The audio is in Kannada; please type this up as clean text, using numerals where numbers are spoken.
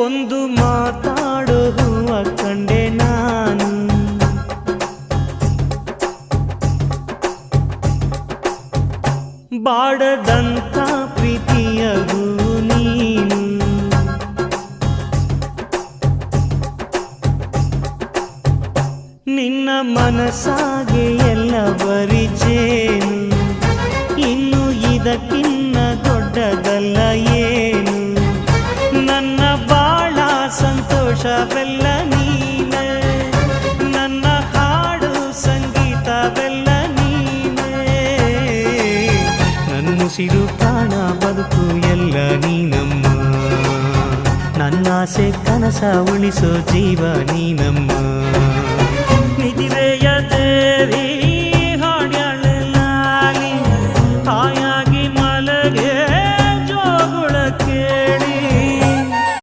ಒಂದು ಮಾತಾಡೋ ಹೂವ ಕಂಡೆ ನಾನು, ಬಾಡದಂತ ಪ್ರೀತಿಯ ಹೂ ನೀನು. ನಿನ್ನ ಮನಸ್ಸಾಗೆ ಎಲ್ಲ ಬರಿಜೇನು, ಇನ್ನು ಇದಕ್ಕಿನ್ನ ದೊಡ್ಡದಲ್ಲ ಏನು. ನನ್ನ ಬಾಳ ಸಂತೋಷವೆಲ್ಲ ನೀನೆ, ನನ್ನ ಹಾಡು ಸಂಗೀತವೆಲ್ಲ ನೀನೆ. ನನ್ನುಸಿರು ಪ್ರಾಣ ಬದುಕು ಎಲ್ಲ ನೀನಮ್ಮ, ನನ್ನಾಸೆ ಕನಸ ಉಳಿಸೋ ಜೀವ ನೀನಮ್ಮ.